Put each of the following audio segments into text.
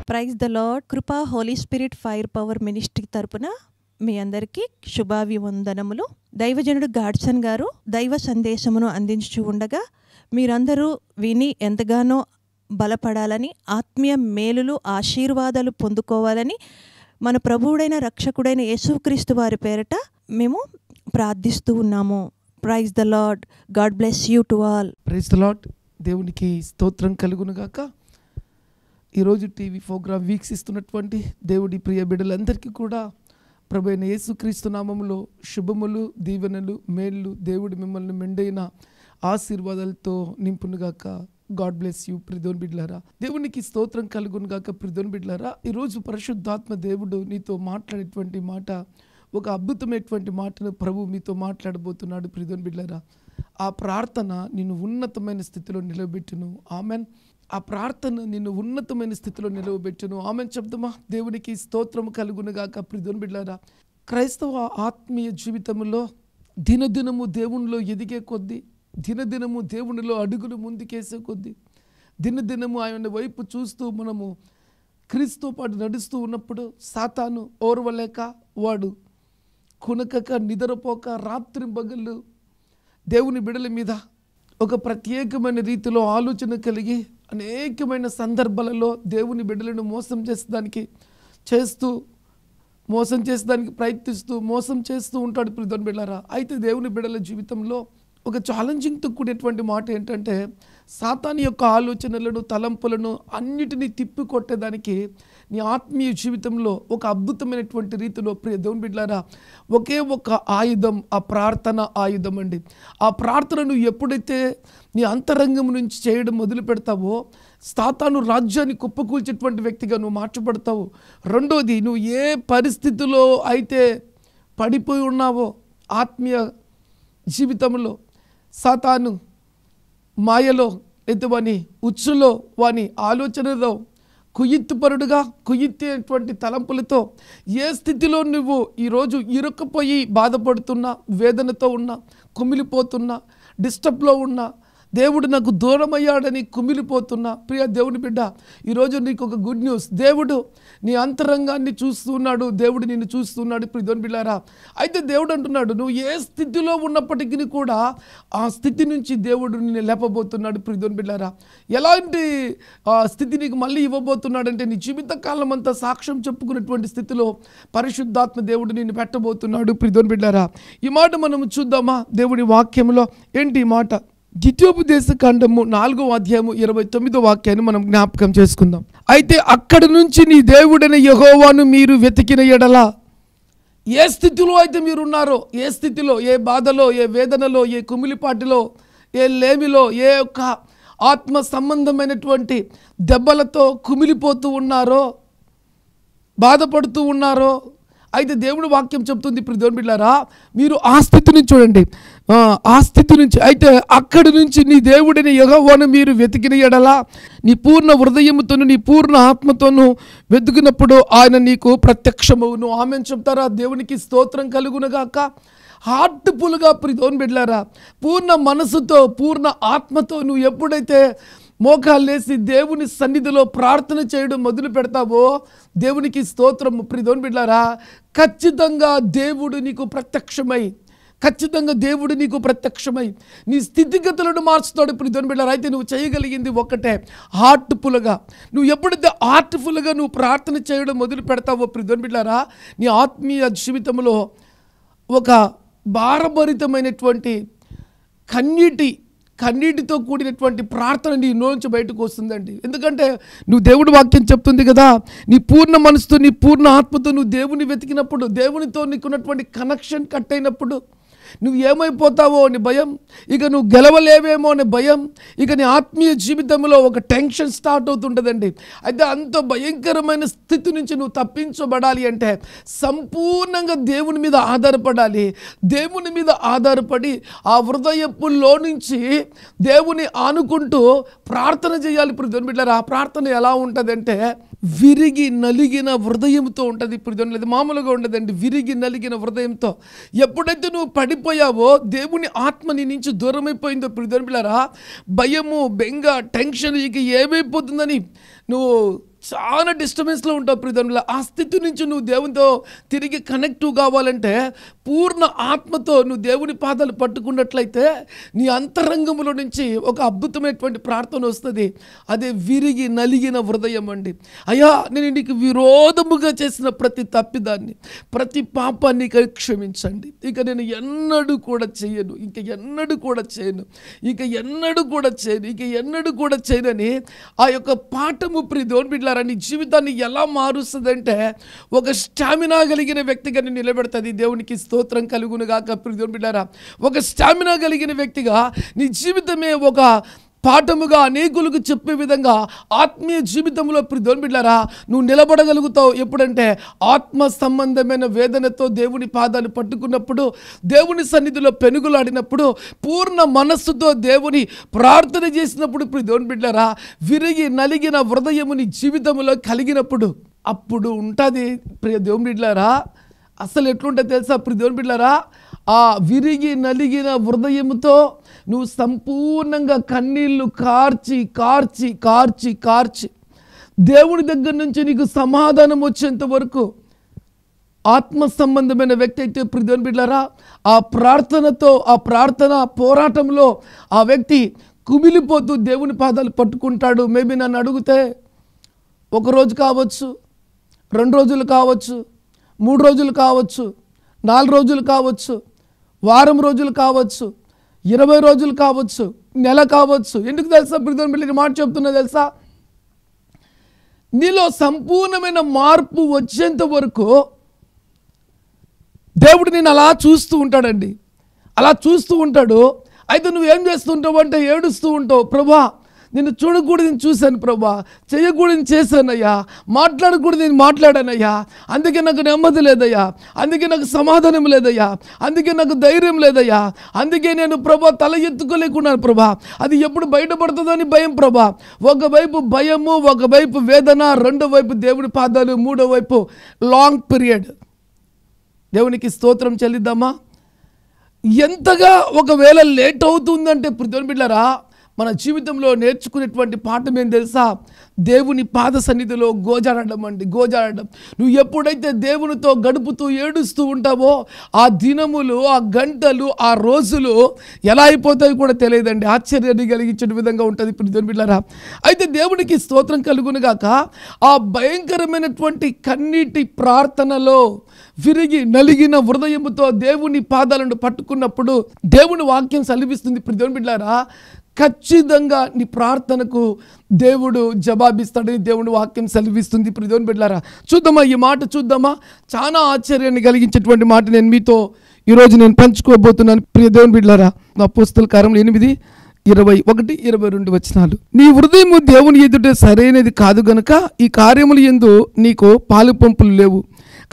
Praise the Lord. Kripa holy spirit fire power ministry తరపున మీ అందరికీ శుభాభివందనములు. దైవజనుడు గాడ్సన్ గారు దైవ సందేశమును అందించు ఉండగా మీరందరూ విని ఎంతగానో బలపడాలని, ఆత్మీయ మేలులు ఆశీర్వాదాలు పొందుకోవాలని మన ప్రభువుడైన రక్షకుడైన యేసుక్రీస్తు వారి పేరట మేము ప్రార్థిస్తూ ఉన్నాము. Praise the lord. God bless you to all. Praise the lord. దేవునికి స్తోత్రం కలుగునుగాక. ఈరోజు టీవీ ప్రోగ్రాం వీక్షిస్తున్నటువంటి దేవుడి ప్రియ బిడ్డలందరికీ కూడా ప్రభు అయిన యేసుక్రీస్తు నామములో శుభములు, దీవెనలు, మేళ్ళు దేవుడు మిమ్మల్ని మెండైన ఆశీర్వాదాలతో నింపునుగాక. గాడ్ బ్లెస్ యూ ప్రిదోన్ బిడ్లారా. దేవునికి స్తోత్రం కలుగునుగాక. ప్రిదోన్ బిడ్లారా, ఈరోజు పరిశుద్ధాత్మ దేవుడు నీతో మాట్లాడేటువంటి మాట, ఒక అద్భుతమైనటువంటి మాటను ప్రభు మీతో మాట్లాడబోతున్నాడు. ప్రిదోన్ బిడ్లారా, ఆ ప్రార్థన నిన్ను ఉన్నతమైన స్థితిలో నిలబెట్టును. ఆమెన్. ఆ ప్రార్థన నిన్ను ఉన్నతమైన స్థితిలో నిలవబెట్టును. ఆమెన్ చెప్దామా? దేవునికి స్తోత్రము కలుగునుగాక. ప్రిదోన్ బిడ్లారా, క్రైస్తవ ఆత్మీయ జీవితంలో దినదినము దేవునిలో ఎదిగే కొద్దీ, దినదినము దేవునిలో అడుగులు ముందుకేసే కొద్దీ, దినదినము ఆయన వైపు చూస్తూ మనము క్రీస్తుతో పాటు నడుస్తూ ఉన్నప్పుడు సాతాను ఓర్వలేక వాడు కునకక నిద్రపోక రాత్రింబగళ్ళు దేవుని బిడల మీద ఒక ప్రత్యేకమైన రీతిలో ఆలోచన కలిగి అనేకమైన సందర్భాలలో దేవుని బిడ్డలను మోసం చేసేదానికి ప్రయత్నిస్తూ మోసం చేస్తూ ఉంటాడు. ప్రిదోన్ బిడ్డలారా, అయితే దేవుని బిడ్డల జీవితంలో ఒక ఛాలెంజింగ్తో కూడినటువంటి మాట ఏంటంటే, సాతాను యొక్క ఆలోచనలను, తలంపులను అన్నిటినీ తిప్పి కొట్టేదానికి నీ ఆత్మీయ జీవితంలో ఒక అద్భుతమైనటువంటి రీతిలో ప్రియ దేవుని బిడ్డలారా ఒకే ఒక ఆయుధం, ఆ ప్రార్థన ఆయుధం అండి. ఆ ప్రార్థనను ఎప్పుడైతే నీ అంతరంగం నుంచి చేయడం మొదలు పెడతావో సాతాను రాజ్యాన్ని కుప్పకూల్చేటువంటి వ్యక్తిగా నువ్వు మార్చబడతావు. రెండోది, నువ్వు ఏ పరిస్థితిలో అయితే పడిపోయి ఉన్నావో ఆత్మీయ జీవితంలో, సాతాను మాయలో, అయితే వాని ఉచ్చులో, వాని ఆలోచనలో, కుయిత్తేటువంటి తలంపులతో ఏ స్థితిలో నువ్వు ఈరోజు ఇరుక్కుపోయి బాధపడుతున్నా, వేదనతో ఉన్నా, కుమిలిపోతున్నా, డిస్టర్బ్లో ఉన్నా, దేవుడు నాకు దూరమయ్యాడని కుమిలిపోతున్నా ప్రియ దేవుని బిడ్డ, ఈరోజు నీకు ఒక గుడ్ న్యూస్. దేవుడు నీ అంతరంగాన్ని చూస్తున్నాడు, దేవుడు నిన్ను చూస్తున్నాడు. ప్రియ దేవుని బిడ్డారా, అయితే దేవుడు అంటున్నాడు, నువ్వు ఏ స్థితిలో ఉన్నప్పటికీ కూడా ఆ స్థితి నుంచి దేవుడు నిన్ను లేపబోతున్నాడు. ప్రియ దేవుని బిడ్డారా, ఎలాంటి స్థితి నీకు మళ్ళీ ఇవ్వబోతున్నాడంటే, నీ జీవితకాలం అంతా సాక్ష్యం చెప్పుకున్నటువంటి స్థితిలో పరిశుద్ధాత్మ దేవుడు నిన్ను పెట్టబోతున్నాడు. ప్రియ దేవుని బిడ్డారా, ఈ మాట మనం చూద్దామా? దేవుడి వాక్యంలో ఏంటి ఈ మాట? ద్వితీయోపదేశ కాండము 4వ అధ్యాయము 29వ వాక్యాన్ని మనం జ్ఞాపకం చేసుకుందాం. అయితే అక్కడి నుంచి నీ దేవుడైన యెహోవాను మీరు వెతికిన ఎడల, ఏ స్థితిలో అయితే మీరు ఉన్నారో, ఏ స్థితిలో, ఏ బాధలో, ఏ వేదనలో, ఏ కుమిలిపాటిలో, ఏ లేమిలో, ఏ యొక్క ఆత్మ సంబంధమైనటువంటి దెబ్బలతో కుమిలిపోతూ ఉన్నారో, బాధపడుతూ ఉన్నారో, అయితే దేవుడి వాక్యం చెప్తుంది ప్రిదోన్ బిడ్డారా, మీరు ఆ స్థితిని చూడండి. ఆ స్థితి నుంచి, అయితే అక్కడి నుంచి నీ దేవుడిని యెహోవాను మీరు వెతికిన ఎడల, నీ పూర్ణ హృదయముతోను నీ పూర్ణ ఆత్మతోను వెతికినప్పుడు ఆయన నీకు ప్రత్యక్షమవును. ఆమెను చెప్తారా? దేవునికి స్తోత్రం కలుగునుగాక. హార్ట్ఫుల్గా ప్రిదోన్ బిడ్డారా, పూర్ణ మనసుతో, పూర్ణ ఆత్మతో నువ్వు ఎప్పుడైతే మోకాళ్ళేసి దేవుని సన్నిధిలో ప్రార్థన చేయడం మొదలు పెడతావో, దేవునికి స్తోత్రము. ప్రిదోన్ బిడ్డారా, ఖచ్చితంగా దేవుడు నీకు ప్రత్యక్షమై నీ స్థితిగతులను మార్చుతాడు. ప్రిదోన్ బిడ్డారా, అయితే నువ్వు చేయగలిగింది ఒక్కటే, హార్ట్ఫుల్గా. నువ్వు ఎప్పుడైతే హార్ట్ఫుల్గా నువ్వు ప్రార్థన చేయడం మొదలు పెడతావో ప్రిదోన్ బిడ్డారా, నీ ఆత్మీయ జీవితంలో ఒక భారభరితమైనటువంటి కన్నీటితో కూడినటువంటి ప్రార్థన నీ నుంచి బయటకు వస్తుందండి. ఎందుకంటే నువ్వు దేవుడి వాక్యం చెప్తుంది కదా, నీ పూర్ణ మనసుతో, నీ పూర్ణ ఆత్మతో నువ్వు దేవుని వెతికినప్పుడు, దేవునితో నీకున్నటువంటి కనెక్షన్ కట్ అయినప్పుడు నువ్వు ఏమైపోతావో అని భయం, ఇక నువ్వు గెలవలేవేమో అనే భయం, ఇక నీ ఆత్మీయ జీవితంలో ఒక టెన్షన్ స్టార్ట్ అవుతుంటుందండి. అయితే అంత భయంకరమైన స్థితి నుంచి నువ్వు తప్పించబడాలి అంటే సంపూర్ణంగా దేవుని మీద ఆధారపడాలి. దేవుని మీద ఆధారపడి ఆ హృదయపులో నుంచి దేవుని ఆనుకుంటూ ప్రార్థన చేయాలి. ఇప్పుడు బిడ్డలారా, ఆ ప్రార్థన ఎలా ఉంటుందంటే విరిగి నలిగిన హృదయంతో ఉంటుంది. ఇప్పుడు మామూలుగా ఉండదండి, విరిగి నలిగిన హృదయంతో. ఎప్పుడైతే నువ్వు పడిపోయావో, దేవుని ఆత్మ నీ నుంచి దూరమైపోయిందో ప్రియులారా, భయము, బెంగ, టెన్షన్ ఇక ఏమైపోతుందని నువ్వు చాలా డిస్టర్బెన్స్లో ఉంటావు ప్రియతనుల. ఆ స్థితి నుంచి నువ్వు దేవునితో తిరిగి కనెక్టివ్ కావాలంటే పూర్ణ ఆత్మతో నువ్వు దేవుని పాదాలు పట్టుకున్నట్లయితే నీ అంతరంగంలో నుంచి ఒక అద్భుతమైనటువంటి ప్రార్థన వస్తుంది. అదే విరిగి నలిగిన హృదయం అండి. అయ్యా, నేను నీకు విరోధముగా చేసిన ప్రతి తప్పిదాన్ని, ప్రతి పాపాన్ని క్షమించండి. ఇక నేను ఎన్నడూ కూడా చేయను, ఇక ఎన్నడూ కూడా చేయను, ఇక ఎన్నడూ కూడా చేయను, ఇక ఎన్నడూ కూడా చేయనని ఆ యొక్క పాఠము దేవుని బిడ్డలారా నీ జీవితాన్ని ఎలా మారుస్తుందంటే ఒక స్టామినా కలిగిన వ్యక్తిగా నేను నిలబెడుతుంది. దేవునికి స్తోత్రం కలుగును గాక. దేవుని బిడ్డలారా, ఒక స్టామినా కలిగిన వ్యక్తిగా నీ జీవితమే ఒక పాఠముగా అనేకులకు చెప్పే విధంగా ఆత్మీయ జీవితంలో దేవుని బిడ్డలారా నువ్వు నిలబడగలుగుతావు. ఎప్పుడంటే ఆత్మ సంబంధమైన వేదనతో దేవుని పాదాలు పట్టుకున్నప్పుడు, దేవుని సన్నిధిలో పెనుగులాడినప్పుడు, పూర్ణ మనస్సుతో దేవుని ప్రార్థన చేసినప్పుడు దేవుని బిడ్డలారా విరిగి నలిగిన హృదయము నీ జీవితంలో కలిగినప్పుడు అప్పుడు ఉంటుంది దేవుని బిడ్డలారా. అసలు ఎట్లుంటుంది తెలుసా దేవుని బిడ్డలారా? ఆ విరిగి నలిగిన హృదయముతో నువ్వు సంపూర్ణంగా కన్నీళ్లు కార్చి కార్చి కార్చి కార్చి దేవుని దగ్గర నుంచి నీకు సమాధానం వచ్చేంత వరకు ఆత్మ సంబంధమైన వ్యక్తి అయితే దేవుని బిడ్డలారా ఆ ప్రార్థనతో, ఆ ప్రార్థన పోరాటంలో ఆ వ్యక్తి కుమిలిపోతూ దేవుని పాదాలు పట్టుకుంటాడు. మేబీ నన్ను అడిగితే 1 రోజు కావచ్చు, 2 రోజులు కావచ్చు, 3 రోజులు కావచ్చు, 4 రోజులు కావచ్చు, వారం రోజులు కావచ్చు, 20 రోజులు కావచ్చు, నెల కావచ్చు. ఎందుకు తెలుసా దేవుని మాట చెప్తున్నా తెలుసా? నీలో సంపూర్ణమైన మార్పు వచ్చేంత వరకు దేవుడు నేను అలా చూస్తూ ఉంటాడండి, అలా చూస్తూ ఉంటాడు. అయితే నువ్వేం చేస్తూ ఉంటావు అంటే ఏడుస్తూ ఉంటావు. ప్రభా, నిన్ను చూడకూడదు నేను చూశాను ప్రభా, చేయకూడదు చేశానయ్యా, మాట్లాడకూడదు నేను మాట్లాడానయ్యా, అందుకే నాకు నెమ్మది లేదయ్యా, అందుకే నాకు సమాధానం లేదయ్యా, అందుకే నాకు ధైర్యం లేదయ్యా, అందుకే నేను ప్రభా తల ఎత్తుకోలేకున్నాను ప్రభా, అది ఎప్పుడు బయటపడుతుందని భయం ప్రభా. ఒకవైపు భయము, ఒకవైపు వేదన, రెండో వైపు దేవుని పాదాలు, మూడో వైపు లాంగ్ పీరియడ్. దేవునికి స్తోత్రం చెల్లిద్దామా? ఎంతగా ఒకవేళ లేట్ అవుతుందంటే దేవుని బిడ్డలారా మన జీవితంలో నేర్చుకునేటువంటి పాఠం ఏం తెలుసా? దేవుని పాద సన్నిధిలో గోజాడడం అండి, గోజాడడం. నువ్వు ఎప్పుడైతే దేవునితో గడుపుతూ ఏడుస్తూ ఉంటావో ఆ దినములు, ఆ గంటలు, ఆ రోజులు ఎలా అయిపోతాయో కూడా తెలియదండి. ఆశ్చర్యాన్ని కలిగించే విధంగా ఉంటుంది దేవుని బిడ్డలారా. అయితే దేవునికి స్తోత్రం కలుగునుగాక. ఆ భయంకరమైనటువంటి కన్నీటి ప్రార్థనలో విరిగి నలిగిన హృదయముతో దేవుని పాదాలను పట్టుకున్నప్పుడు దేవుని వాక్యం సెలవిస్తుంది దేవుని బిడ్డలారా, ఖచ్చితంగా నీ ప్రార్థనకు దేవుడు జవాబిస్తాడని దేవుని వాక్యం సెలవిస్తుంది దేవుని బిడ్డలారా. చూద్దామా ఈ మాట, చూద్దామా? చాలా ఆశ్చర్యాన్ని కలిగించేటువంటి మాట నేను మీతో ఈరోజు నేను పంచుకోబోతున్నాను దేవుని బిడ్డలారా. అపోస్తలుల కార్యములు 8:21-22 వచనాలు. నీ హృదయము దేవుని ఎదుట సరైనది కాదు గనుక ఈ కార్యములు యందు నీకు పాలు పంపులు లేవు.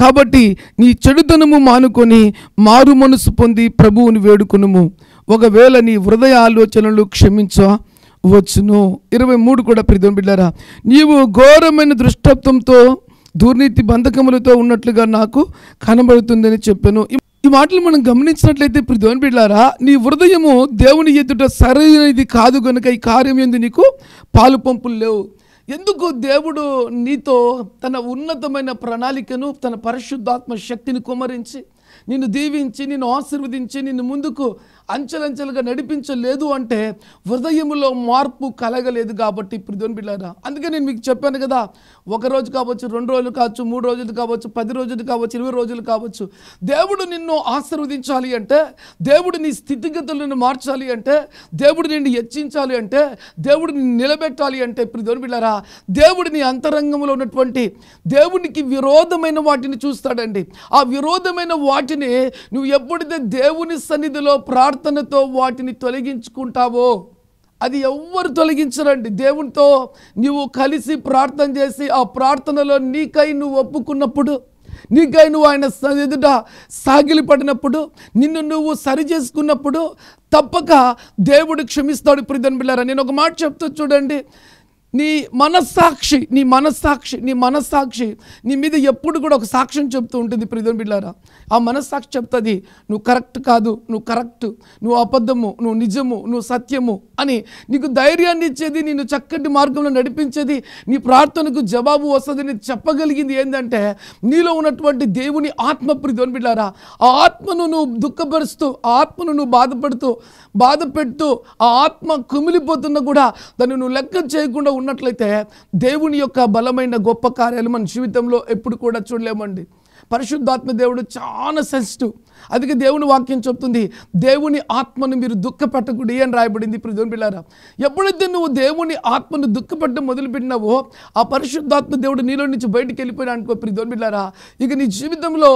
కాబట్టి నీ చెడుతనము మానుకొని మారు మనసు పొంది ప్రభువుని వేడుకొనుము. ఒకవేళ నీ హృదయ ఆలోచనలు క్షమించవచ్చును. 23 కూడా దేవుని బిడ్డలారా, నీవు ఘోరమైన దృష్టత్వంతో దుర్నీతి బంధకములతో ఉన్నట్లుగా నాకు కనబడుతుందని చెప్పాను. ఈ మాటలు మనం గమనించినట్లయితే దేవుని బిడ్డలారా, నీ హృదయము దేవుని ఎదుట సరైనది కాదు కనుక ఈ కార్యం యందు నీకు పాలు పంపులు లేవు. ఎందుకు దేవుడు నీతో తన ఉన్నతమైన ప్రణాళికను, తన పరిశుద్ధాత్మ శక్తిని కుమ్మరించి నిన్ను దీవించి, నిన్ను ఆశీర్వదించి, నిన్ను ముందుకు అంచెలంచెలుగా నడిపించలేదు అంటే హృదయములో మార్పు కలగలేదు కాబట్టి దేవుని బిడ్డలారా. అందుకే నేను మీకు చెప్పాను కదా, 1 రోజు కావచ్చు, 2 రోజులు కావచ్చు, 3 రోజులు కావచ్చు, 10 రోజులు కావచ్చు, 20 రోజులు కావచ్చు. దేవుడు నిన్ను ఆశీర్వదించాలి అంటే, దేవుడు నీ స్థితిగతులను మార్చాలి అంటే, దేవుడు నిన్ను హెచ్చించాలి అంటే, దేవుడు నిన్ను నిలబెట్టాలి అంటే దేవుని బిడ్డలారా, దేవుడు నీ అంతరంగంలో ఉన్నటువంటి దేవునికి విరోధమైన వాటిని చూస్తాడండి. ఆ విరోధమైన వాటిని నువ్వు ఎప్పుడైతే దేవుని సన్నిధిలో ప్రార్థనతో వాటిని తొలగించుకుంటావో, అది ఎవ్వరు తొలగించరండి. దేవునితో నువ్వు కలిసి ప్రార్థన చేసి ఆ ప్రార్థనలో నీకై నువ్వు ఒప్పుకున్నప్పుడు, నీకై నువ్వు ఆయన ఎదుట సాగిలి పడినప్పుడు, నిన్ను నువ్వు సరి చేసుకున్నప్పుడు తప్పక దేవుడు క్షమిస్తాడు దేవుని బిడ్డలారా. నేను ఒక మాట చెప్తూ చూడండి, నీ మనస్సాక్షి నీ మీద ఎప్పుడు కూడా ఒక సాక్ష్యం చెప్తూ ఉంటుంది ప్రియమైన బిడ్డలారా. ఆ మనస్సాక్షి చెప్తుంది నువ్వు కరెక్ట్ కాదు, నువ్వు కరెక్ట్, నువ్వు అబద్ధము, నువ్వు నిజము, నువ్వు సత్యము అని నీకు ధైర్యాన్ని ఇచ్చేది, నిన్ను చక్కటి మార్గంలో నడిపించేది, నీ ప్రార్థనకు జవాబు వస్తుంది అని చెప్పగలిగింది ఏంటంటే నీలో ఉన్నటువంటి దేవుని ఆత్మ. ప్రియమైన బిడ్డలారా, ఆ ఆత్మను నువ్వు దుఃఖపరుస్తూ, ఆ ఆత్మను నువ్వు బాధపెడుతూ ఆ ఆత్మ కుమిలిపోతున్నా కూడా దాన్ని నువ్వు లెక్క చేయకుండా ఉన్నట్లయితే దేవుని యొక్క బలమైన గొప్ప కార్యాలు మన జీవితంలో ఎప్పుడు కూడా చూడలేమండి. పరిశుద్ధాత్మ దేవుడు చాలా సెన్సిటివ్. అందుకే దేవుని వాక్యం చెప్తుంది దేవుని ఆత్మను మీరు దుఃఖపెట్టకూడదు అని రాయబడింది. ప్రియమైన బిడ్డలారా, ఎప్పుడైతే నువ్వు దేవుని ఆత్మను దుఃఖపెట్టడం మొదలుపెట్టినావో ఆ పరిశుద్ధాత్మ దేవుడు నీలో నుంచి బయటికి వెళ్ళిపోయినా అనుకో ప్రియమైన బిడ్డలారా, ఇక నీ జీవితంలో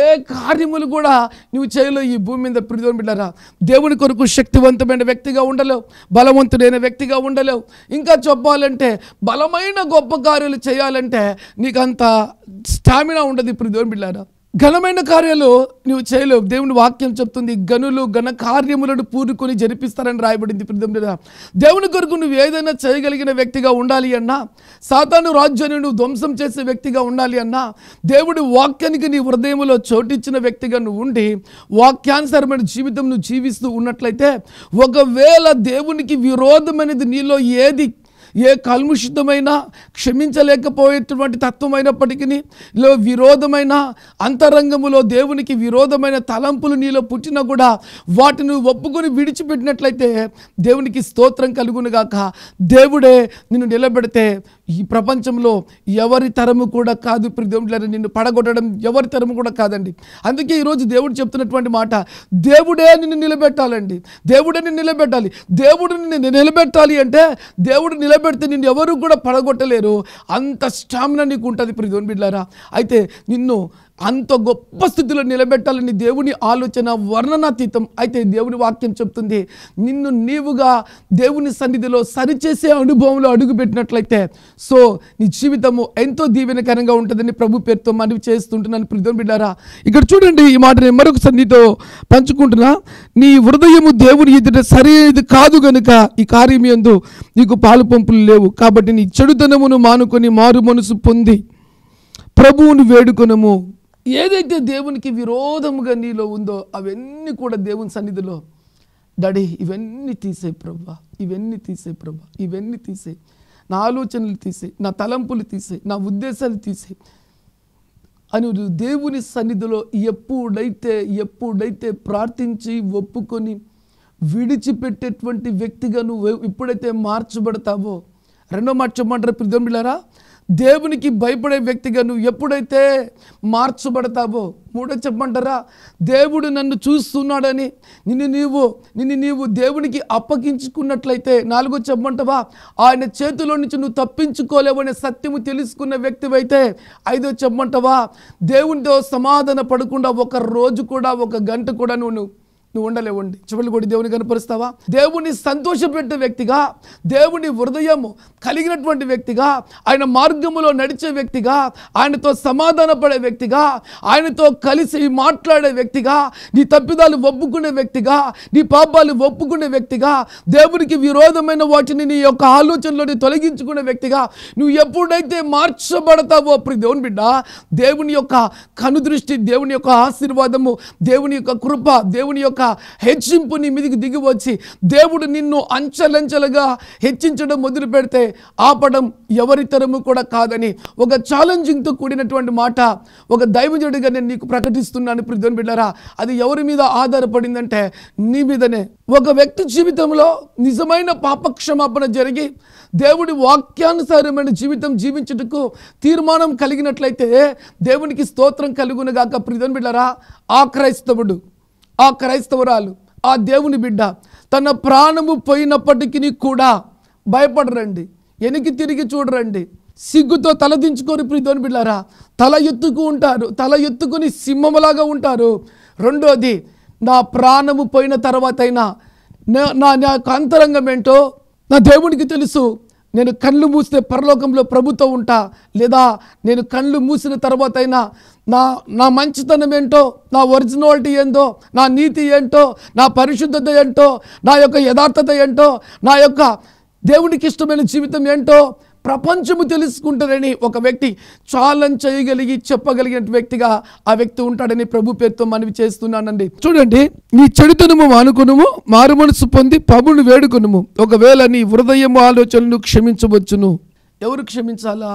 ఏ కార్యములు కూడా నువ్వు చేయలేవు ఈ భూమి మీద. ప్రియమైన బిడ్డలారా, దేవుని కొరకు శక్తివంతమైన వ్యక్తిగా ఉండలేవు, బలవంతుడైన వ్యక్తిగా ఉండలేవు. ఇంకా చెప్పాలంటే బలమైన గొప్ప కార్యాలు చేయాలంటే నీకు అంత స్టామినా ఉండదు. ప్రియమైన బిడ్డలారా, ఘనమైన కార్యాలు నువ్వు చేయలేవు. దేవుని వాక్యం చెప్తుంది గనులు ఘన కార్యములను పూరుకొని జరిపిస్తారని రాయబడింది. దేవుని కొరకు నువ్వు ఏదైనా చేయగలిగిన వ్యక్తిగా ఉండాలి అన్నా, సాతాను రాజ్యాన్ని నువ్వు ధ్వంసం చేసే వ్యక్తిగా ఉండాలి అన్నా, దేవుడి వాక్యానికి నీ హృదయంలో చోటిచ్చిన వ్యక్తిగా నువ్వు ఉండి వాక్యానుసారమైన జీవితం నువ్వు జీవిస్తూ ఉన్నట్లయితే ఒకవేళ దేవునికి విరోధమైనది నీలో ఏ కల్ముషితమైన క్షమించలేకపోయేటువంటి తత్వమైనప్పటికీ విరోధమైన అంతరంగములో దేవునికి విరోధమైన తలంపులు నీలో పుట్టినా కూడా వాటిని ఒప్పుకొని విడిచిపెట్టినట్లయితే దేవునికి స్తోత్రం కలుగునుగాక. దేవుడే నిన్ను నిలబెడితే ఈ ప్రపంచంలో ఎవరి తరము కూడా కాదు. ప్రియమైన నిన్ను పడగొట్టడం ఎవరి తరము కూడా కాదండి. అందుకే ఈరోజు దేవుడు చెప్తున్నటువంటి మాట, దేవుడే నిన్ను నిలబెట్టాలండి. దేవుడే నిన్ను నిలబెట్టాలి. దేవుడు నిన్ను నిలబెట్టాలి అంటే దేవుడు నిలబెడితే నిన్ను ఎవరు కూడా పడగొట్టలేరు. అంత స్టామినా నీకు ఉంటుంది ప్రియమైన బిడ్డలారా. అయితే నిన్ను అంత గొప్ప స్థితిలో నిలబెట్టాలని దేవుని ఆలోచన వర్ణనాతీతం. అయితే దేవుని వాక్యం చెప్తుంది నిన్ను నీవుగా దేవుని సన్నిధిలో సరిచేసే అనుభవంలో అడుగుపెట్టినట్లయితే సో నీ జీవితము ఎంతో దీవెనకరంగా ఉంటుందని ప్రభు పేరుతో మనవి చేస్తుంటున్నాను. ప్రియమైన బిడ్డలారా, ఇక్కడ చూడండి, ఈ మాట నేను మరొకసారి నీతో పంచుకుంటున్నా. నీ హృదయము దేవుని ఎదుట సరైనది కాదు గనుక ఈ కార్యం యందు నీకు పాలు పంపులు లేవు. కాబట్టి నీ చెడుతనమును మానుకొని మారు మనసు పొంది ప్రభువును వేడుకొనము. ఏదైతే దేవునికి విరోధముగా నీలో ఉందో అవన్నీ కూడా దేవుని సన్నిధిలో డాడీ ఇవన్నీ తీసే ప్రభా, ఇవన్నీ తీసే, నా ఆలోచనలు తీసే, నా తలంపులు తీసే, నా ఉద్దేశాలు తీసే అని దేవుని సన్నిధిలో ఎప్పుడైతే ప్రార్థించి ఒప్పుకొని విడిచిపెట్టేటువంటి వ్యక్తిగా నువ్వు ఎప్పుడైతే మార్చబడతావో, రెండో మాట చెప్పమంటారా ప్రియమైన బిడ్డలారా, దేవునికి భయపడే వ్యక్తిగా నువ్వు ఎప్పుడైతే మార్చబడతావో, మూడో చెప్పమంటారా, దేవుడు నన్ను చూస్తున్నాడని నిన్ను నీవు దేవునికి అప్పగించుకున్నట్లయితే, నాలుగో చెప్పమంటావా, ఆయన చేతిలో నుంచి నువ్వు తప్పించుకోలేవనే సత్యము తెలుసుకున్న వ్యక్తివైతే, ఐదో చెప్పమంటావా, దేవునితో సమాధాన పడకుండా ఒక రోజు కూడా ఒక గంట కూడా నువ్వు ఉండలేవండి. చెవులు కూడా దేవుని కనపరుస్తావా? దేవుని సంతోషపెట్టే వ్యక్తిగా, దేవుని హృదయము కలిగినటువంటి వ్యక్తిగా, ఆయన మార్గములో నడిచే వ్యక్తిగా, ఆయనతో సమాధాన పడే వ్యక్తిగా, ఆయనతో కలిసి మాట్లాడే వ్యక్తిగా, నీ తప్పిదాలు ఒప్పుకునే వ్యక్తిగా, నీ పాపాలు ఒప్పుకునే వ్యక్తిగా, దేవునికి విరోధమైన వాటిని నీ యొక్క ఆలోచనలోని తొలగించుకునే వ్యక్తిగా నువ్వు ఎప్పుడైతే మార్చబడతావో దేవుని బిడ్డ, దేవుని యొక్క కనుదృష్టి, దేవుని యొక్క ఆశీర్వాదము, దేవుని యొక్క కృప, దేవుని యొక్క హెచ్చింపు నీ మీదకి దిగి వచ్చి దేవుడు నిన్ను అంచెలంచెలుగా హెచ్చించడం మొదలు పెడితే ఆపడం ఎవరి తరము కూడా కాదని ఒక ఛాలెంజింగ్తో కూడినటువంటి మాట ఒక దైవజనుడిగా నేను నీకు ప్రకటిస్తున్నాను. ప్రియమైన బిడ్డలారా, అది ఎవరి మీద ఆధారపడిందంటే నీ మీదనే. ఒక వ్యక్తి జీవితంలో నిజమైన పాపక్షమాపణ జరిగి దేవుడి వాక్యానుసారమైన జీవితం జీవించుటకు తీర్మానం కలిగినట్లయితే దేవునికి స్తోత్రం కలుగునుగాక. ప్రియమైన బిడ్డలారా, ఆ క్రైస్తవురాలు, ఆ దేవుని బిడ్డ తన ప్రాణము పోయినప్పటికీ కూడా భయపడరండి, వెనక్కి తిరిగి చూడరండి, సిగ్గుతో తలదించుకొని ప్రియమైన బిడ్డలారా తల ఎత్తుకుని సింహములాగా ఉంటారు. రెండోది, నా ప్రాణము పోయిన తర్వాత అయినా నా అంతరంగం ఏంటో నా దేవునికి తెలుసు. నేను కళ్ళు మూస్తే పరలోకంలో ప్రభుతో ఉంటా, లేదా నేను కళ్ళు మూసిన తర్వాత అయినా నా మంచితనం ఏంటో, నా ఒరిజినాలిటీ ఏంటో, నా నీతి ఏంటో, నా పరిశుద్ధత ఏంటో, నా యొక్క యథార్థత ఏంటో, నా యొక్క దేవునికి ఇష్టమైన జీవితం ఏంటో ప్రపంచము తెలుసుకుంటారని ఒక వ్యక్తి ఛాలెంజ్ చేయగలిగి చెప్పగలిగిన వ్యక్తిగా ఆ వ్యక్తి ఉంటాడని ప్రభు పేరుతో మనవి చేస్తున్నానండి. చూడండి, నీ చెడుతనము మానుకొనుము, మారు మనసు పొంది ప్రభువును వేడుకొనుము. ఒకవేళ నీ హృదయము ఆలోచనలు క్షమించవచ్చును. ఎవరు క్షమించాలా?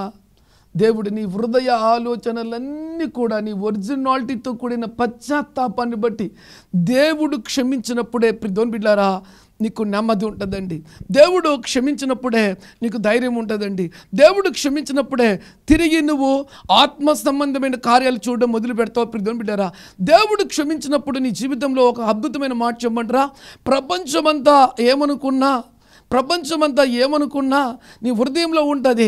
దేవుడు నీ హృదయ ఆలోచనలన్నీ కూడా నీ ఒరిజినాలిటీతో కూడిన పశ్చాత్తాపాన్ని బట్టి దేవుడు క్షమించినప్పుడే దేవుని బిడ్డలారా నీకు నెమ్మది ఉంటుందండి. దేవుడు క్షమించినప్పుడే నీకు ధైర్యం ఉంటుందండి. దేవుడు క్షమించినప్పుడే తిరిగి నువ్వు ఆత్మ సంబంధమైన కార్యాలు చూడడం మొదలు పెడతావు. దేవుని బిడ్డలారా, దేవుడు క్షమించినప్పుడు నీ జీవితంలో ఒక అద్భుతమైన మాట చెప్పమంటారా? ప్రపంచమంతా ఏమనుకున్నా నీ హృదయంలో ఉంటుంది,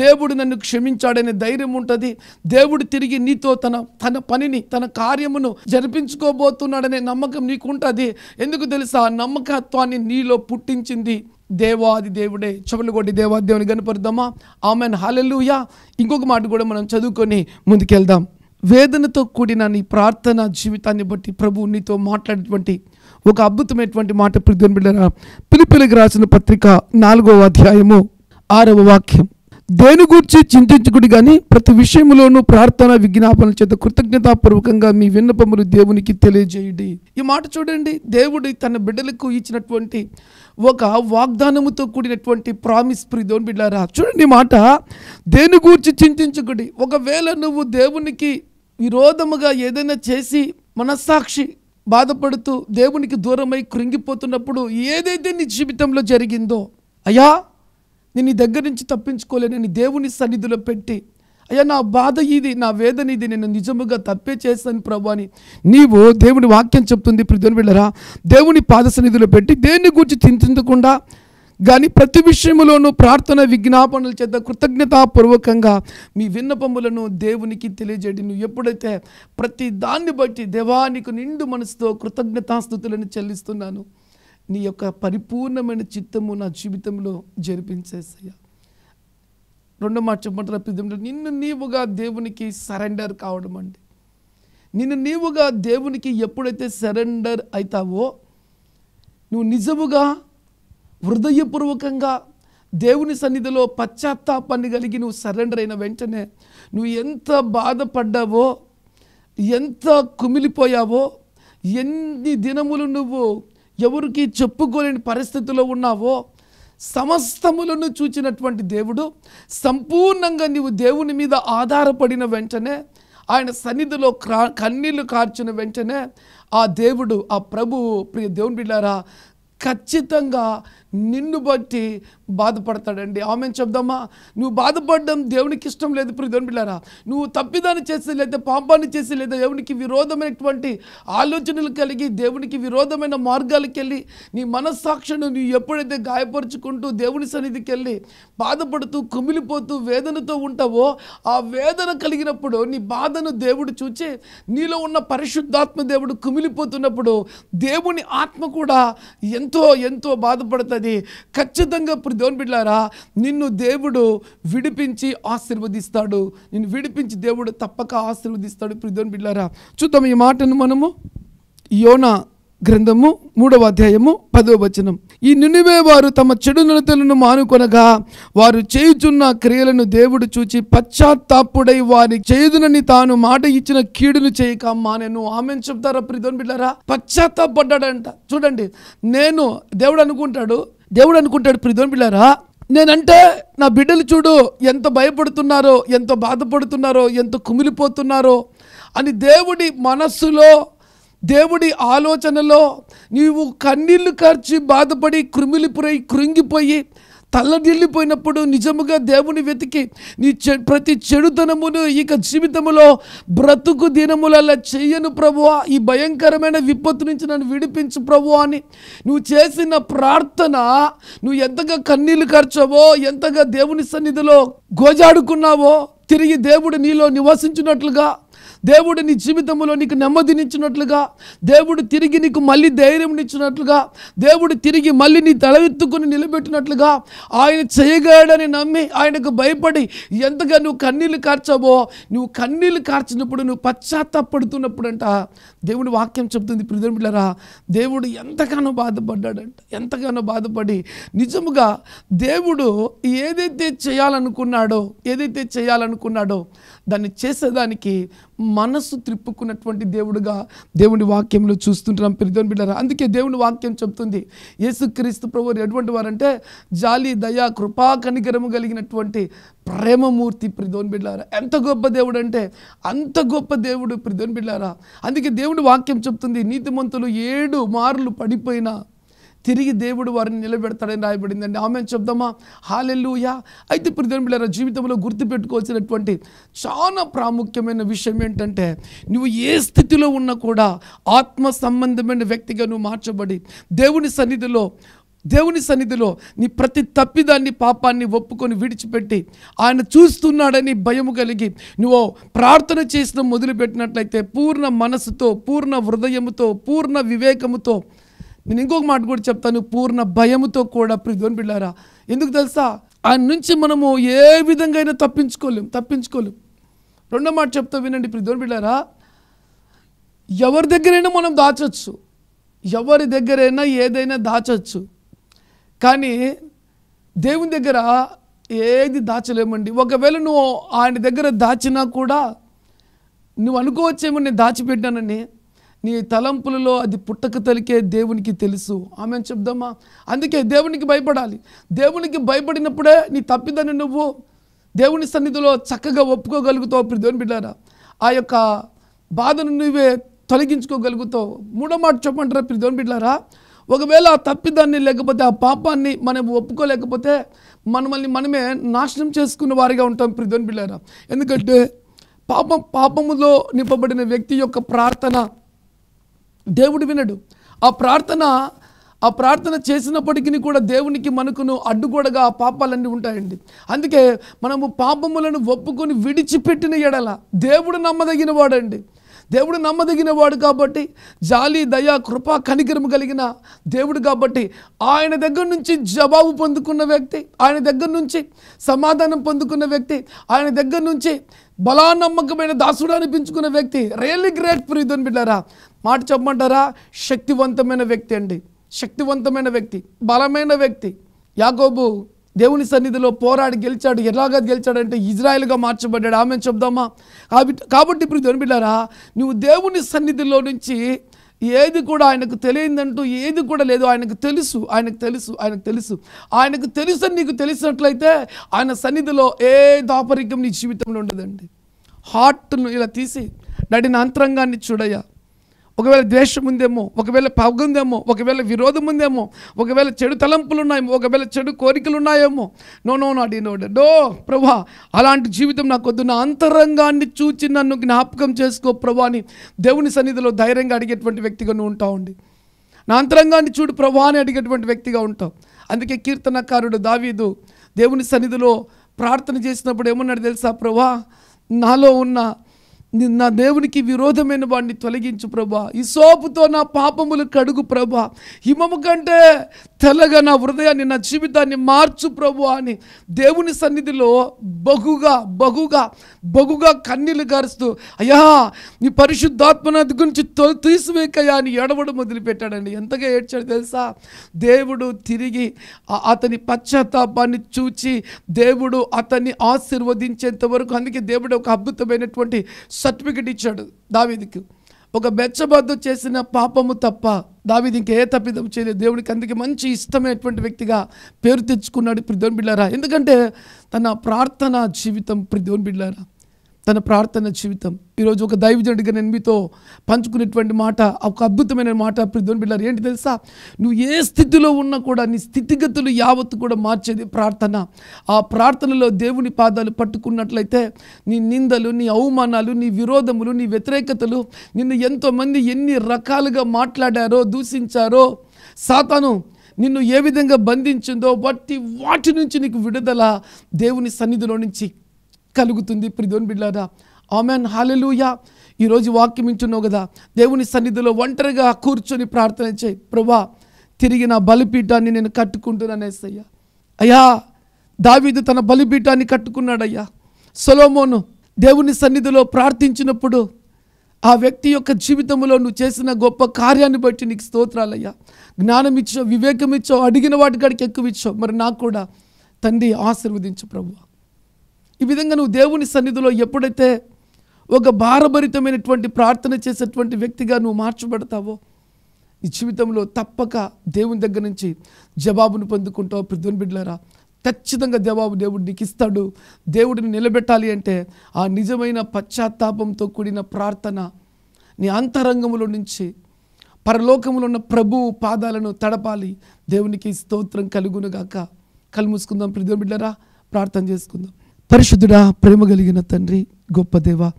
దేవుడు నన్ను క్షమించాడనే ధైర్యం ఉంటుంది. దేవుడు తిరిగి నీతో తన పనిని, తన కార్యమును జరిపించుకోబోతున్నాడనే నమ్మకం నీకు ఉంటుంది. ఎందుకు తెలుసా? నమ్మకత్వాన్ని నీలో పుట్టించింది దేవాది దేవుడే. చెవులు కొట్టి దేవాది దేవుని కనపరుద్దామా? ఆమెన్, హల్లెలూయా. ఇంకొక మాట కూడా మనం చదువుకొని ముందుకెళ్దాం. వేదనతో కూడిన నీ ప్రార్థన జీవితాన్ని బట్టి ప్రభు నీతో మాట్లాడేటువంటి ఒక అద్భుతమైనటువంటి మాట దేవుని బిడ్డలారా, ఫిలిప్పీయులకు రాసిన పత్రిక 4వ అధ్యాయము 6వ వాక్యం. దేని గురించి చింతించుకుడి కానీ ప్రతి విషయంలోనూ ప్రార్థన విజ్ఞాపనల చేత కృతజ్ఞతాపూర్వకంగా మీ విన్నపములు దేవునికి తెలియజేయండి. ఈ మాట చూడండి, దేవుడు తన బిడ్డలకు ఇచ్చినటువంటి ఒక వాగ్దానముతో కూడినటువంటి ప్రామిస్. దేవుని బిడ్డలారా, చూడండి మాట, దేని గురించి చింతించుకుడి. ఒకవేళ నువ్వు దేవునికి విరోధముగా ఏదైనా చేసి మనస్సాక్షి బాధపడుతూ దేవునికి దూరమై కృంగిపోతున్నప్పుడు ఏదైతే నీ జీవితంలో జరిగిందో, అయ్యా నేను నీ దగ్గర నుంచి తప్పించుకోలేనని దేవుని సన్నిధిలో పెట్టి, అయ్యా నా బాధ ఇది, నా వేదన ఇది, నేను నిజముగా తప్పే చేశాను ప్రభు అని నీవు దేవుని వాక్యం చెప్తుంది. దేవుని బిడ్డలారా, దేవుని పాద సన్నిధిలో పెట్టి దేన్ని గురించి చింతించకుండా కానీ ప్రతి విషయంలోనూ ప్రార్థన విజ్ఞాపనల చేత కృతజ్ఞతాపూర్వకంగా మీ విన్నపములను దేవునికి తెలియజేయండి. నువ్వు ఎప్పుడైతే ప్రతి దాన్ని బట్టి దేవా నీకు నిండు మనసుతో కృతజ్ఞతాస్తుతులను చెల్లిస్తున్నాను, నీ యొక్క పరిపూర్ణమైన చిత్తము నా జీవితంలో జరిపించేసయ్యా. రెండో మాట చెప్పమంటారా? నిన్ను నీవుగా దేవునికి సరెండర్ కావడం అండి. నిన్ను నీవుగా దేవునికి ఎప్పుడైతే సరెండర్ అవుతావో, నువ్వు నిజముగా హృదయపూర్వకంగా దేవుని సన్నిధిలో పశ్చాత్తాపాన్ని కలిగి నువ్వు సరెండర్ అయిన వెంటనే నువ్వు ఎంత బాధపడ్డావో, ఎంత కుమిలిపోయావో, ఎన్ని దినములు నువ్వు ఎవరికి చెప్పుకోలేని పరిస్థితిలో ఉన్నావో, సమస్తములను చూచినటువంటి దేవుడు సంపూర్ణంగా నీవు దేవుని మీద ఆధారపడిన వెంటనే, ఆయన సన్నిధిలో కన్నీళ్లు కార్చిన వెంటనే ఆ దేవుడు, ఆ ప్రభువు ప్రియ దేవుని బిడ్డలారా ఖచ్చితంగా నిన్ను బట్టి బాధపడతాడండి. ఆమెను చెప్దామా? నువ్వు బాధపడడం దేవునికి ఇష్టం లేదు. దేవుని బిడ్డలారా, నువ్వు తప్పిదాన్ని చేసి లేదా పాపాన్ని చేసి లేదా దేవునికి విరోధమైనటువంటి ఆలోచనలు కలిగి దేవునికి విరోధమైన మార్గాలకు వెళ్ళి నీ మనస్సాక్షిని నువ్వు ఎప్పుడైతే గాయపరుచుకుంటూ దేవుని సన్నిధికి వెళ్ళి బాధపడుతూ కుమిలిపోతూ వేదనతో ఉంటావో, ఆ వేదన కలిగినప్పుడు నీ బాధను దేవుడు చూచి నీలో ఉన్న పరిశుద్ధాత్మ దేవుడు కుమిలిపోతున్నప్పుడు దేవుని ఆత్మ కూడా ఎంతో ఎంతో బాధపడుతుంది. ఖచ్చితంగా దేవుని బిడ్డలారా, నిన్ను దేవుడు విడిపించి ఆశీర్వదిస్తాడు. నిన్ను విడిపించి దేవుడు తప్పక ఆశీర్వదిస్తాడు. దేవుని బిడ్డలారా, చూద్దాం ఈ మాటను మనము. యోనా గ్రంథము 3వ అధ్యాయము 10వ వచనం. ఈ నినివే వారు తమ చెడు నడతలను మానుకొనగా వారు చేయుచున్న క్రియలను దేవుడు చూచి పశ్చాత్తాపుడై వారి చేయుదునని తాను మాట ఇచ్చిన కీడును చేయక మానెను. ఆమెను చెప్తారా? దేవుని బిడ్డలారా, పశ్చాత్తాపడ్డాడంట. చూడండి, దేవుడు అనుకుంటాడు దేవుని బిడ్డలారా, నేనంటే నా బిడ్డలు చూడు ఎంత భయపడుతున్నారో, ఎంత బాధపడుతున్నారో, ఎంత కుమిలిపోతున్నారో అని దేవుడి మనస్సులో, దేవుడి ఆలోచనలో నీవు కన్నీళ్లు కార్చి బాధపడి కృంగిపోయి తల్లడిల్లిపోయినప్పుడు నిజముగా దేవుని వెతికి నీ ప్రతి చెడుతనమును ఇక జీవితంలో బ్రతుకు దినములలో చెయ్యను ప్రభువా, ఈ భయంకరమైన విపత్తు నుంచి నన్ను విడిపించు ప్రభువా అని నువ్వు చేసిన ప్రార్థన, నువ్వు ఎంతగా కన్నీళ్లు కార్చావో, ఎంతగా దేవుని సన్నిధిలో గోజాడుకున్నావో, తిరిగి దేవుడు నీలో నివసించినట్లుగా దేవుడు నీ జీవితంలో నీకు నెమ్మదినిచ్చినట్లుగా, దేవుడు తిరిగి నీకు మళ్ళీ ధైర్యం ఇచ్చినట్లుగా, దేవుడు తిరిగి మళ్ళీ నీ తలెత్తుకుని నిలబెట్టినట్లుగా ఆయన చేయగలడని నమ్మి ఆయనకు భయపడి ఎంతగా నువ్వు కన్నీళ్లు కార్చావో, నువ్వు కన్నీళ్లు కార్చినప్పుడు, నువ్వు పశ్చాత్తాపడుతున్నప్పుడు అంట దేవుడి వాక్యం చెప్తుంది ప్రియమైన బిడ్డలారా, దేవుడు ఎంతగానో బాధపడ్డాడంట. ఎంతగానో బాధపడి నిజముగా దేవుడు ఏదైతే చేయాలనుకున్నాడో దాన్ని చేసేదానికి మనసు త్రిప్పుకున్నటువంటి దేవుడుగా దేవుని వాక్యంలో చూస్తుంటున్నాం ప్రియమైన బిడ్డలారా. అందుకే దేవుని వాక్యం చెప్తుంది, యేసుక్రీస్తు ప్రభువు ఎటువంటి వారంటే జాలి, దయ, కృపా, కనికరము కలిగినటువంటి ప్రేమమూర్తి ప్రియమైన బిడ్డలారా. ఎంత గొప్ప దేవుడు అంటే అంత గొప్ప దేవుడు ప్రియమైన బిడ్డలారా. అందుకే దేవుని వాక్యం చెప్తుంది, నీతిమంతులు 7 మార్లు పడిపోయినా తిరిగి దేవుడు వారిని నిలబెడతాడని రాయబడిందండి. ఆమేన్ చెప్దామా? హల్లెలూయా. అయితే ప్రియమైన బిడ్డలారా, జీవితంలో గుర్తుపెట్టుకోవాల్సినటువంటి చాలా ప్రాముఖ్యమైన విషయం ఏంటంటే, నువ్వు ఏ స్థితిలో ఉన్నా కూడా ఆత్మ సంబంధమైన వ్యక్తిగా నువ్వు మార్చబడి దేవుని సన్నిధిలో నీ ప్రతి తప్పిదాన్ని, పాపాన్ని ఒప్పుకొని విడిచిపెట్టి ఆయన చూస్తున్నాడని భయము కలిగి నువ్వు ప్రార్థన చేసిన మొదలుపెట్టినట్లయితే పూర్ణ మనసుతో, పూర్ణ హృదయముతో, పూర్ణ వివేకముతో, నేను ఇంకొక మాట కూడా చెప్తాను, పూర్ణ భయముతో కూడా ప్రియమైన బిడ్డలారా. ఎందుకు తెలుసా? ఆయన నుంచి మనము ఏ విధంగా అయినా తప్పించుకోలేం. రెండో మాట చెప్తా వినండి ప్రియమైన బిడ్డలారా. ఎవరి దగ్గరైనా మనం దాచొచ్చు, ఎవరి దగ్గరైనా ఏదైనా దాచొచ్చు, కానీ దేవుని దగ్గర ఏది దాచలేమండి. ఒకవేళ నువ్వు ఆయన దగ్గర దాచినా కూడా నువ్వు అనుకోవచ్చేమో నేను దాచిపెట్టానని, నీ తలంపులలో అది పుట్టక తలికే దేవునికి తెలుసు. ఆమేన్ చెప్దామా? అందుకే దేవునికి భయపడాలి. దేవునికి భయపడినప్పుడే నీ తప్పిదని నువ్వు దేవుని సన్నిధిలో చక్కగా ఒప్పుకోగలుగుతావు ప్రియమైన బిడ్డలారా. ఆ యొక్క బాధను నువ్వే తొలగించుకోగలుగుతావు. మూడో మాట చెప్పమంటారా ప్రియమైన బిడ్డలారా? ఒకవేళ ఆ తప్పిదాన్ని లేకపోతే ఆ పాపాన్ని మనం ఒప్పుకోలేకపోతే మనమే నాశనం చేసుకున్న వారిగా ఉంటాం ప్రియమైన బిడ్డలారా. ఎందుకంటే పాపములో నింపబడిన వ్యక్తి యొక్క ప్రార్థన దేవుడు వినడు. ఆ ప్రార్థన చేసినప్పటికీ కూడా దేవునికి మనకును అడ్డుగోడగా ఆ పాపాలన్నీ ఉంటాయండి. అందుకే మనము పాపములను ఒప్పుకొని విడిచిపెట్టిన ఎడల దేవుడు నమ్మదగిన వాడండి. దేవుడు నమ్మదగిన వాడు కాబట్టి, జాలి, దయ, కృప, కనికరము కలిగిన దేవుడు కాబట్టి, ఆయన దగ్గర నుంచి జవాబు పొందుకున్న వ్యక్తి, ఆయన దగ్గర నుంచి సమాధానం పొందుకున్న వ్యక్తి, ఆయన దగ్గర నుంచి బలానమ్మకమైన దాసుడు అనిపించుకున్న వ్యక్తి రియల్లీ గ్రేట్ ప్రియమైన బిడ్డలారా. మాట చెప్పమంటారా? శక్తివంతమైన వ్యక్తి అండి. శక్తివంతమైన వ్యక్తి, బలమైన వ్యక్తి. యాకోబు దేవుని సన్నిధిలో పోరాడి గెలిచాడు. ఎలాగా గెలిచాడంటే ఇజ్రాయెల్గా మార్చబడ్డాడు. ఆమేన్ చెప్దామా? కాబట్టి ప్రియమైన బిడ్డలారా, నువ్వు దేవుని సన్నిధిలో నుంచి ఏది కూడా ఆయనకు తెలియదంటూ ఏది కూడా లేదు. ఆయనకు తెలుసు అని నీకు తెలిసినట్లయితే ఆయన సన్నిధిలో ఏ దాపరికం నీ జీవితంలో ఉండదండి. హార్ట్ను ఇలా తీసి నా అంతరంగాన్ని చూడయ్యా. ఒకవేళ ద్వేషం ఉందేమో, ఒకవేళ పగ ఉందేమో, ఒకవేళ విరోధం ఉందేమో, ఒకవేళ చెడు తలంపులు ఉన్నాయేమో, ఒకవేళ చెడు కోరికలు ఉన్నాయేమో, నో ప్రభా, అలాంటి జీవితం నాకు వద్దు. నా అంతరంగాన్ని చూచి నన్ను జ్ఞాపకం చేసుకో ప్రభా అని దేవుని సన్నిధిలో ధైర్యంగా అడిగేటువంటి వ్యక్తిగా నువ్వు ఉంటావండి. నా అంతరంగాన్ని చూడు ప్రభా అని అడిగేటువంటి వ్యక్తిగా ఉంటావు. అందుకే కీర్తనకారుడు దావీదు దేవుని సన్నిధిలో ప్రార్థన చేసినప్పుడు ఏమన్నాడు తెలుసా? ప్రభా, నాలో ఉన్న నా దేవునికి విరోధమైన వాడిని తొలగించు ప్రభా, హిసోపుతో నా పాపములు కడుగు ప్రభా, హిమము కంటే తెల్లగా నా హృదయాన్ని, నా జీవితాన్ని మార్చు ప్రభు అని దేవుని సన్నిధిలో బహుగా కన్నీళ్లు గారుస్తూ, అయ్యా నీ పరిశుద్ధాత్మను గురించి తీసివేకయ్యా అని ఏడవడం మొదలుపెట్టాడండి. ఎంతగా ఏడ్చాడు తెలుసా? దేవుడు తిరిగి అతని పశ్చాత్తాపాన్ని చూచి దేవుడు అతన్ని ఆశీర్వదించేంత వరకు, అందుకే దేవుడు ఒక అద్భుతమైనటువంటి సర్టిఫికెట్ ఇచ్చాడు దావీదుకి. ఒక బెత్షెబతో చేసిన పాపము తప్ప దావీదు ఇంకే తప్పిదం చేయలేదు. దేవుడికి అందుకే మంచి ఇష్టమైనటువంటి వ్యక్తిగా పేరు తెచ్చుకున్నాడు ప్రియమైన బిడ్డలారా. ఎందుకంటే తన ప్రార్థన జీవితం ప్రియమైన బిడ్డలారా, తన ప్రార్థన జీవితం. ఈరోజు ఒక దైవజనుడిగా నేను మీతో పంచుకునేటువంటి మాట, ఒక అద్భుతమైన మాట ప్రియమైన బిడ్డలారా. ఏంటి తెలుసా? నువ్వు ఏ స్థితిలో ఉన్నా కూడా నీ స్థితిగతులు యావత్తు కూడా మార్చేది ప్రార్థన. ఆ ప్రార్థనలో దేవుని పాదాలు పట్టుకున్నట్లయితే నీ నిందలు, నీ అవమానాలు, నీ విరోధములు, నీ వ్యతిరేకతలు, నిన్ను ఎంతోమంది ఎన్ని రకాలుగా మాట్లాడారో, దూషించారో, సాతాను నిన్ను ఏ విధంగా బంధించిందో వాటి నుంచి నీకు విడుదల దేవుని సన్నిధిలో నుంచి కలుగుతుంది ప్రియమైన బిడ్డలారా. ఆమెన్, హల్లెలూయా. ఈరోజు వాక్యం వింటున్నావు కదా, దేవుని సన్నిధిలో ఒంటరిగా కూర్చొని ప్రార్థన చేయి. ప్రభువా, తిరిగి నా బలిపీఠాన్ని నేను కట్టుకుంటున్నాను యేసయ్యా. అయ్యా, దావీదు తన బలిపీఠాన్ని కట్టుకున్నాడయ్యా. సొలొమోను దేవుని సన్నిధిలో ప్రార్థించినప్పుడు ఆ వ్యక్తి యొక్క జీవితంలో నువ్వు చేసిన గొప్ప కార్యాన్ని బట్టి నీకు స్తోత్రాలయ్యా. జ్ఞానం ఇచ్చావు, వివేకం ఇచ్చావు, అడిగిన వాటి కాడికి ఎక్కువ ఇచ్చావు. మరి నాకు కూడా తండ్రి ఆశీర్వదించు ప్రభువా. ఈ విధంగా నువ్వు దేవుని సన్నిధిలో ఎప్పుడైతే ఒక భారభరితమైనటువంటి ప్రార్థన చేసేటువంటి వ్యక్తిగా నువ్వు మార్చబడతావో, ఈ జీవితంలో తప్పక దేవుని దగ్గర నుంచి జవాబును పొందుకుంటావు. ప్రతిని బిడ్డలారా, ఖచ్చితంగా జవాబు దేవుడు నీకు ఇస్తాడు. దేవుడిని నిలబెట్టాలి అంటే ఆ నిజమైన పశ్చాత్తాపంతో కూడిన ప్రార్థన నీ అంతరంగంలో నుంచి పరలోకంలో ఉన్న ప్రభువు పాదాలను తడపాలి. దేవునికి స్తోత్రం కలుగునుగాక. కళ్ళు మూసుకుందాం ప్రతిని బిడ్డలారా, ప్రార్థన చేసుకుందాం. పరిశుద్ధుడా, ప్రేమ కలిగిన తండ్రి, గొప్ప దేవా,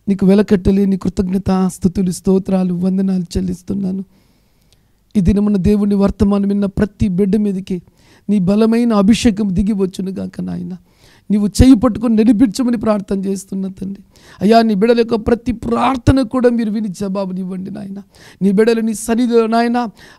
నీకు వెలకట్టలేని కృతజ్ఞత స్తుతులు స్తోత్రాలు వందనాలు చెల్లిస్తున్నాను. ఈ దినమున దేవుని వర్తమానం విన్న ప్రతి బిడ్డ మీదకి నీ బలమైన అభిషేకం దిగి వచ్చును గాక నాయన. నీవు చేయి పట్టుకొని నడిపించమని ప్రార్థన చేస్తున్నా తండ్రి. అయ్యా, నీ బిడ్డల యొక్క ప్రతి ప్రార్థన కూడా మీరు విని జవాబునివ్వండి నాయన. నీ బిడ్డలు నీ సన్నిధిలో నాయన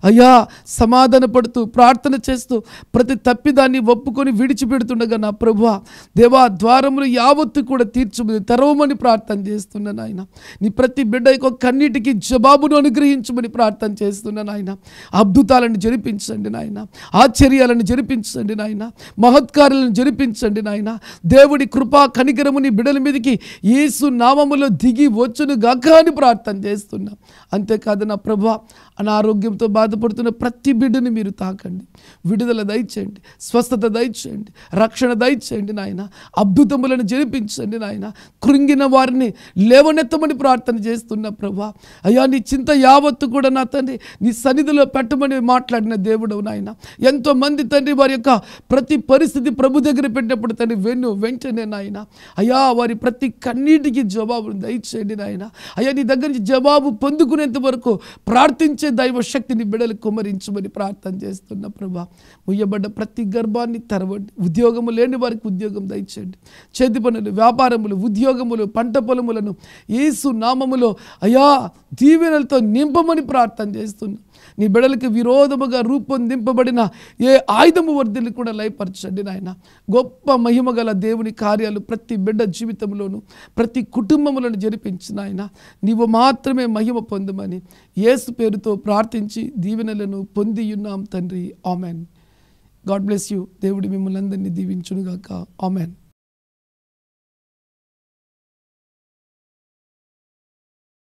అయ్యా సమాధాన పడుతూ ప్రార్థన చేస్తూ ప్రతి తప్పిదాన్ని ఒప్పుకొని విడిచిపెడుతుండగా నా ప్రభువా దేవా, ద్వారములు యావత్తు కూడా తీర్చమని తెరవమని ప్రార్థన చేస్తున్నా నాయన. నీ ప్రతి బిడ్డ యొక్క కన్నీటికి జవాబును అనుగ్రహించమని ప్రార్థన చేస్తున్నా నాయన. అద్భుతాలను జరిపించండి నాయన, ఆశ్చర్యాలను జరిపించండి నాయన, మహత్కారాలను జరిపించండి నాయన. దేవుడి కృపా కనికరము నీ బిడ్డల మీదకి యేసు నామములో దిగి వచ్చును గాక అని ప్రార్థన చేస్తున్నా. అంతేకాదు నా ప్రభువా, అనారోగ్యంతో బాధపడుతున్న ప్రతి బిడ్డని మీరు తాకండి, విడుదల దయచేయండి, స్వస్థత దయచేయండి, రక్షణ దయచేయండి నాయన. అద్భుతములను జరిపించండి నాయన. కృంగిన వారిని లేవనెత్తమని ప్రార్థన చేస్తున్నా ప్రభువా. అయ్యా, నీ చింత యావత్తు కూడా నా తండ్రి నీ సన్నిధిలో పెట్టమని మాట్లాడిన దేవుడు నాయన. ఎంతోమంది తండ్రి వారి యొక్క ప్రతి పరిస్థితి ప్రభు దగ్గర పెట్టినప్పుడు తండ్రి వెంటనే నాయన అయ్యా వారి ప్రతి కన్నీటికి జవాబును దయచేయండి నాయన. అయ్యా, నీ దగ్గర నుంచి జవాబు పొందుకునేంత వరకు ప్రార్థించే దైవ శక్తిని బిడ్డలు కుమ్మరించమని ప్రార్థన చేస్తున్న ప్రభా. ముయ్యబడ్డ ప్రతి గర్భాన్ని తెరవండి. ఉద్యోగము లేని వారికి ఉద్యోగం దయచేయండి. చేతి పనులు, వ్యాపారములు, ఉద్యోగములు, పంట పొలములను యేసు నామములో అయ్యా దీవెనలతో నింపమని ప్రార్థన చేస్తున్నా. నీ బిడ్డలకి విరోధముగా రూపొందింపబడిన ఏ ఆయుధము వర్ధిల్లి కూడా లయపరచండి నాయన. గొప్ప మహిమ గల దేవుని కార్యాలు ప్రతి బిడ్డ జీవితంలోను ప్రతి కుటుంబములను జరిపించిన ఆయన నీవు మాత్రమే మహిమ పొందమని యేసు పేరుతో ప్రార్థించి దీవెనలను పొందియున్నాం తండ్రి. ఆమెన్. God bless you. దేవుడు మిమ్మల్ని అందరినీ దీవించునుగాక. ఆమెన్.